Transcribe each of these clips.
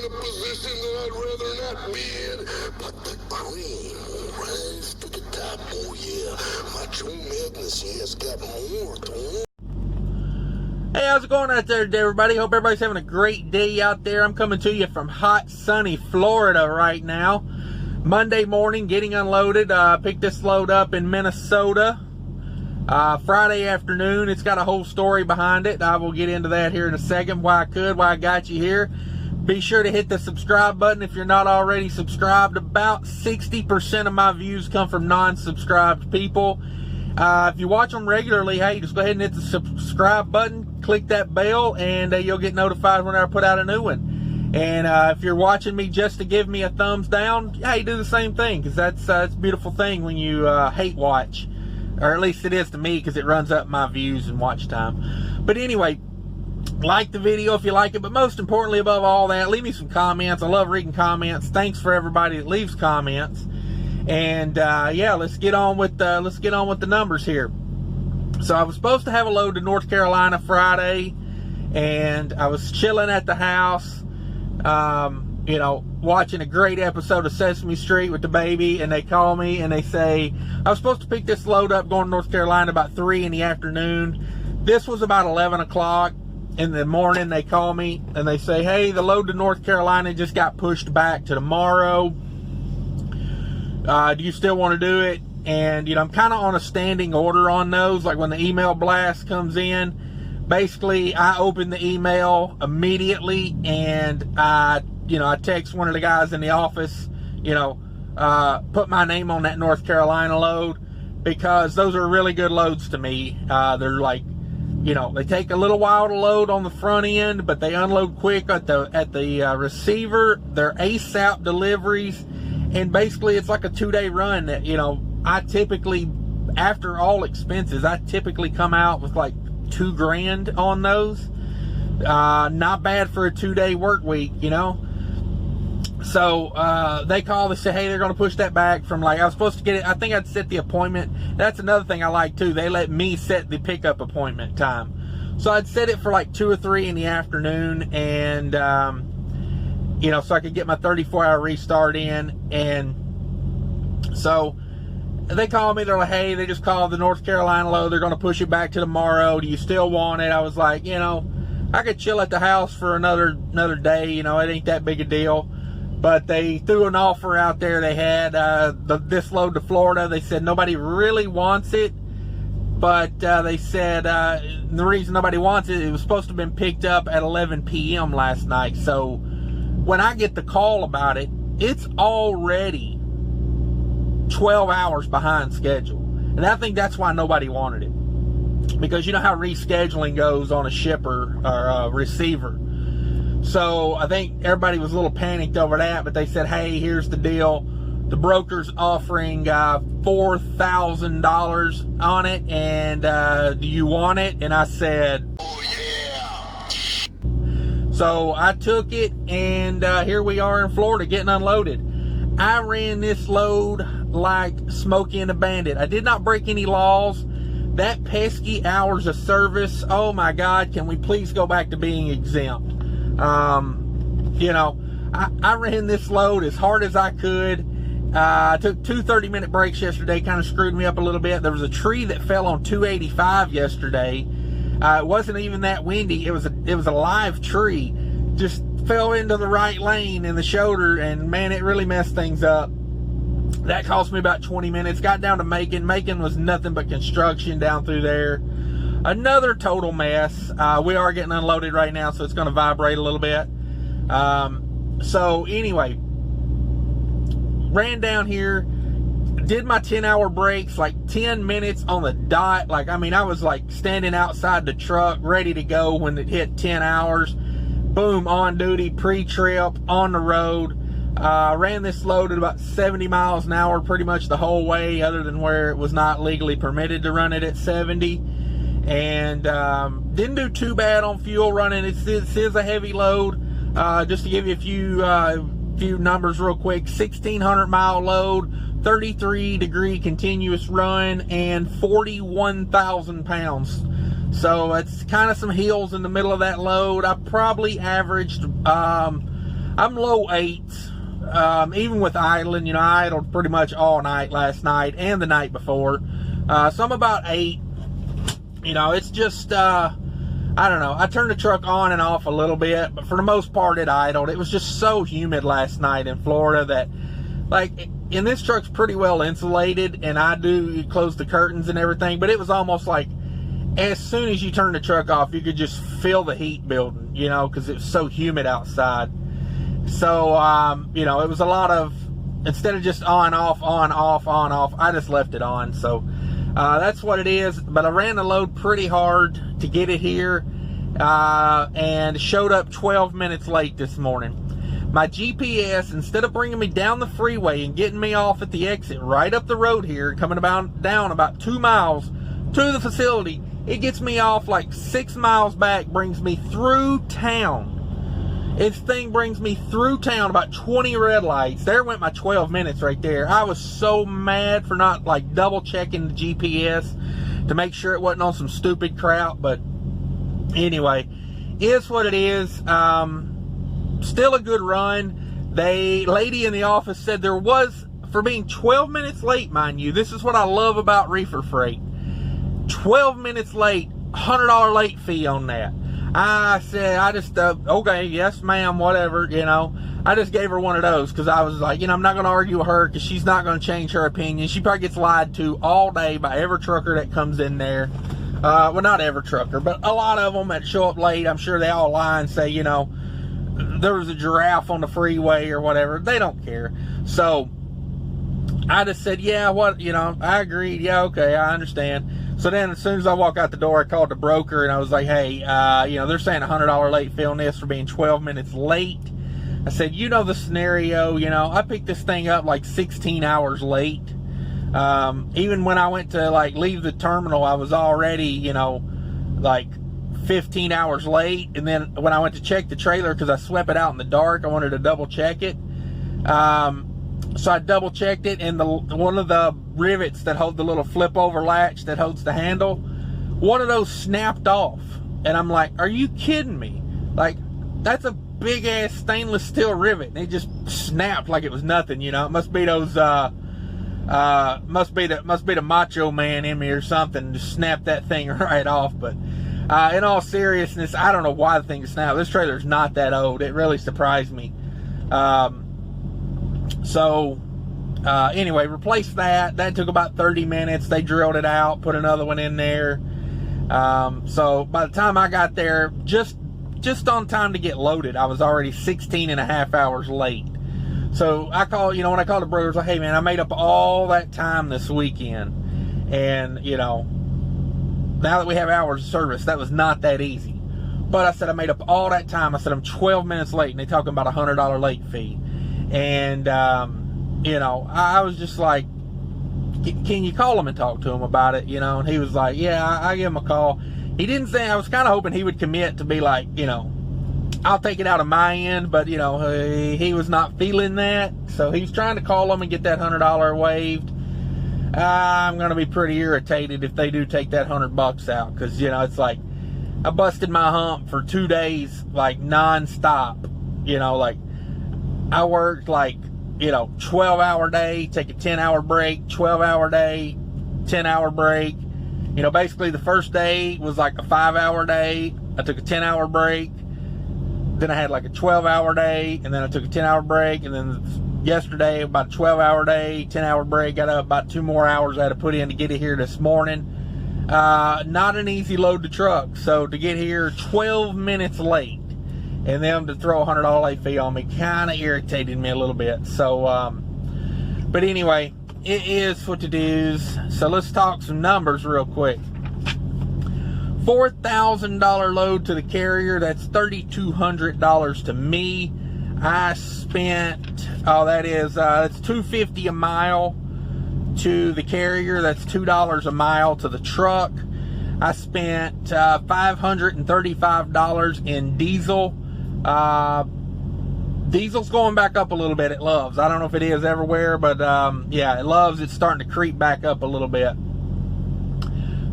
in a position that I'd rather not be in, but the cream will rise to the top. Oh yeah, Macho Madness has got more to. Hey, how's it going out there today, everybody? Hope everybody's having a great day out there. I'm coming to you from hot, sunny Florida right now. Monday morning, getting unloaded. Picked this load up in Minnesota. Friday afternoon. It's got a whole story behind it. I will get into that here in a second. Why I got you here. Be sure to hit the subscribe button if you're not already subscribed. About 60% of my views come from non-subscribed people. If you watch them regularly, hey, just go ahead and hit the subscribe button, click that bell, and you'll get notified whenever I put out a new one. And if you're watching me just to give me a thumbs down, hey, do the same thing, because that's a beautiful thing when you hate watch. Or at least it is to me, because it runs up my views and watch time. But anyway, like the video if you like it, but most importantly above all that, leave me some comments. I love reading comments. Thanks for everybody that leaves comments. And yeah, let's get on with the numbers here. So I was supposed to have a load to North Carolina Friday, and I was chilling at the house, you know, watching a great episode of Sesame Street with the baby, and they call me and they say I was supposed to pick this load up going to North Carolina about 3 in the afternoon. This was about 11 o'clock in the morning. They call me and they say, hey, the load to North Carolina just got pushed back to tomorrow. Do you still want to do it? And, you know, I'm kind of on a standing order on those. Like when the email blast comes in, basically I open the email immediately and I text one of the guys in the office, put my name on that North Carolina load, because those are really good loads to me. They're like, they take a little while to load on the front end, but they unload quick at the receiver. They're ASAP deliveries, and basically it's like a 2-day run that, I typically, after all expenses, I typically come out with like $2,000 on those. Not bad for a 2-day work week, So they call, they say, hey, they're going to push that back from, like, I was supposed to get it. I think I'd set the appointment. That's another thing I like too. They let me set the pickup appointment time. So I'd set it for like 2 or 3 in the afternoon, and so I could get my 34-hour restart in. And so they call me. They're like, hey, they just called the North Carolina load. They're going to push it back to tomorrow. Do you still want it? I was like, I could chill at the house for another day. It ain't that big a deal. But they threw an offer out there. They had this load to Florida. They said nobody really wants it. But they said the reason nobody wants it, it was supposed to have been picked up at 11 p.m. last night. So when I get the call about it, it's already 12 hours behind schedule. And I think that's why nobody wanted it. Because you know how rescheduling goes on a shipper or a receiver. So I think everybody was a little panicked over that, but they said, hey, here's the deal. The broker's offering $4,000 on it, and do you want it? And I said, oh, yeah. So I took it, and here we are in Florida getting unloaded. I ran this load like Smokey and the Bandit. I did not break any laws. That pesky hours of service, oh my God, can we please go back to being exempt? I ran this load as hard as I could. I took 2 30-minute breaks yesterday, kind of screwed me up a little bit. There was a tree that fell on 285 yesterday. It wasn't even that windy. It was a live tree. Just fell into the right lane in the shoulder, and man, it really messed things up. That cost me about 20 minutes. Got down to Macon. Macon was nothing but construction down through there. Another total mess. We are getting unloaded right now, so it's going to vibrate a little bit. So anyway, ran down here, did my 10-hour breaks, like 10 minutes on the dot. Like, I mean, I was like standing outside the truck ready to go when it hit 10 hours. Boom, on duty, pre-trip, on the road. Ran this load at about 70 miles an hour pretty much the whole way, other than where it was not legally permitted to run it at 70. And didn't do too bad on fuel running. It is a heavy load. Just to give you a few numbers real quick: 1,600 mile load, 33 degree continuous run, and 41,000 pounds. So it's kind of some hills in the middle of that load. I probably averaged I'm low 8s. Even with idling, you know, I idled pretty much all night last night and the night before. So I'm about 8. You know, it's just, I don't know. I turned the truck on and off a little bit, but for the most part it idled. It was just so humid last night in Florida that, like, and this truck's pretty well insulated, and I do close the curtains and everything, but it was almost like as soon as you turn the truck off, you could just feel the heat building, you know, because it was so humid outside. So, you know, it was a lot of, instead of just on, off, I just left it on. So, that's what it is. But I ran the load pretty hard to get it here, and showed up 12 minutes late this morning. My GPS, instead of bringing me down the freeway and getting me off at the exit right up the road here, coming down about 2 miles to the facility, it gets me off like 6 miles back, brings me through town. This thing brings me through town, about 20 red lights. There went my 12 minutes right there. I was so mad for not like double checking the GPS to make sure it wasn't on some stupid crap. But anyway, it's what it is. Still a good run. The lady in the office said there was, for being 12 minutes late, mind you, this is what I love about reefer freight. 12 minutes late, $100 late fee on that. I said, I just, okay, yes ma'am, whatever, you know. I just gave her one of those because I was like, you know, I'm not going to argue with her because she's not going to change her opinion. She probably gets lied to all day by every trucker that comes in there. Well, not every trucker, but a lot of them that show up late, I'm sure they all lie and say, you know, there was a giraffe on the freeway or whatever. They don't care. So I just said, yeah, what, you know, I agreed. Yeah, okay, I understand. So then as soon as I walk out the door, I called the broker and I was like, hey, you know, they're saying $100 late fee on this for being 12 minutes late. I said, you know the scenario, you know, I picked this thing up like 16 hours late. Even when I went to like leave the terminal, I was already, you know, like 15 hours late. And then when I went to check the trailer, because I swept it out in the dark, I wanted to double check it. So I double checked it, and one of the rivets that hold the little flip over latch that holds the handle, one of those snapped off. And I'm like, are you kidding me? Like, that's a big ass stainless steel rivet, and it just snapped like it was nothing, you know. It must be those must be the macho man in me or something, just snapped that thing right off. But in all seriousness, I don't know why the thing snapped. This trailer's not that old. It really surprised me. So anyway, replaced that. That took about 30 minutes. They drilled it out, put another one in there. So by the time I got there, just on time to get loaded, I was already 16 and a half hours late. So I called, you know, when I called the brothers, like, hey man, I made up all that time this weekend. And, you know, now that we have hours of service, that was not that easy. But I said, I made up all that time. I said, I'm 12 minutes late, and they're talking about a $100 late fee. And, you know, I was just like, can you call him and talk to him about it? You know, and he was like, yeah, I give him a call. He didn't say, I was kind of hoping he would commit to be like, you know, I'll take it out of my end, but, you know, he was not feeling that. So he was trying to call him and get that $100 waived. I'm going to be pretty irritated if they do take that $100 out, because, you know, it's like, I busted my hump for 2 days, like, non-stop. You know, like, I worked, like, you know, 12-hour day, take a 10-hour break, 12-hour day, 10-hour break. You know, basically the first day was like a 5-hour day. I took a 10-hour break. Then I had like a 12-hour day, and then I took a 10-hour break, and then yesterday about a 12-hour day, 10-hour break. Got about 2 more hours I had to put in to get it here this morning. Not an easy load to truck. So to get here 12 minutes late, and them to throw a $100 late fee on me kind of irritated me a little bit. So, but anyway, it is what it is. So let's talk some numbers real quick. $4,000 load to the carrier. That's $3,200 to me. I spent, that's $2.50 a mile to the carrier. That's $2 a mile to the truck. I spent $535 in diesel. Diesel's going back up a little bit at Love's. I don't know if it is everywhere, but yeah, at Love's it's starting to creep back up a little bit.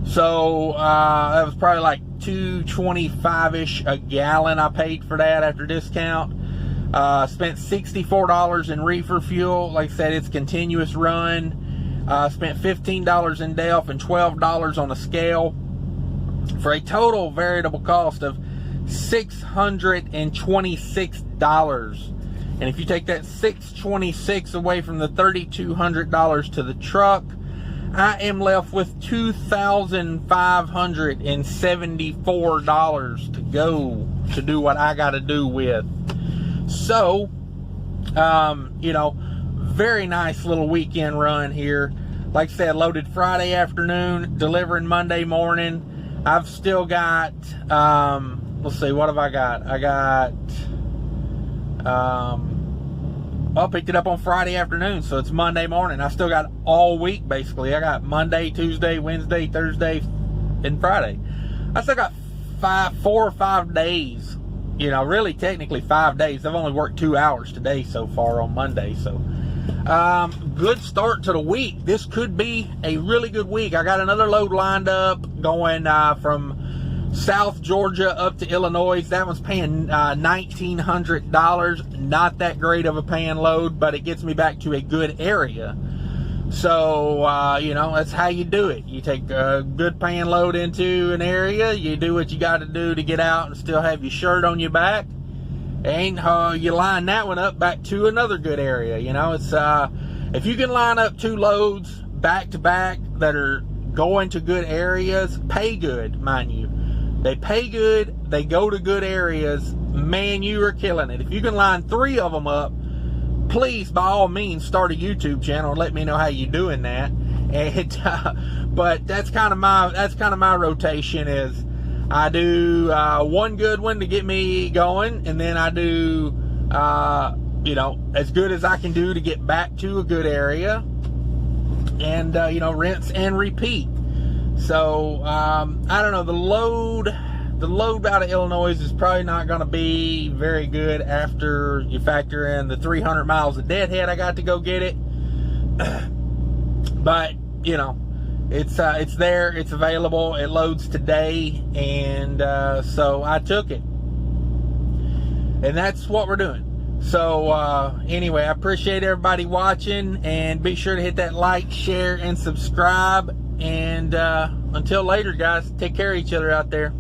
So that was probably like $2.25-ish a gallon I paid for that after discount. Spent $64 in reefer fuel. Like I said, it's continuous run. Spent $15 in DELF and $12 on a scale, for a total variable cost of $626. And if you take that $626 away from the $3,200 to the truck, I am left with $2,574 to go to do what I got to do with. So, you know, very nice little weekend run here. Like I said, loaded Friday afternoon, delivering Monday morning. I've still got, let's see, what have I got? I got, I picked it up on Friday afternoon, so it's Monday morning. I still got all week, basically. I got Monday, Tuesday, Wednesday, Thursday, and Friday. I still got 4 or 5 days. You know, really technically 5 days. I've only worked 2 hours today so far on Monday, so good start to the week. This could be a really good week. I got another load lined up going from South Georgia up to Illinois. That one's paying $1,900. Not that great of a paying load, but it gets me back to a good area. So, you know, that's how you do it. You take a good paying load into an area, you do what you got to do to get out and still have your shirt on your back, and you line that one up back to another good area. You know, it's if you can line up 2 loads back to back that are going to good areas, pay good, mind you. They pay good, they go to good areas, man, you are killing it. If you can line 3 of them up, please, by all means, start a YouTube channel and let me know how you're doing that. And, but that's kind of my rotation. Is I do one good one to get me going, and then I do you know, as good as I can do to get back to a good area, and you know, rinse and repeat. So I don't know, the load out of Illinois is probably not going to be very good after you factor in the 300 miles of deadhead I got to go get it. But you know, it's there, it's available, it loads today, and so I took it, and that's what we're doing. So anyway, I appreciate everybody watching, and be sure to hit that like, share, and subscribe. And until later, guys, take care of each other out there.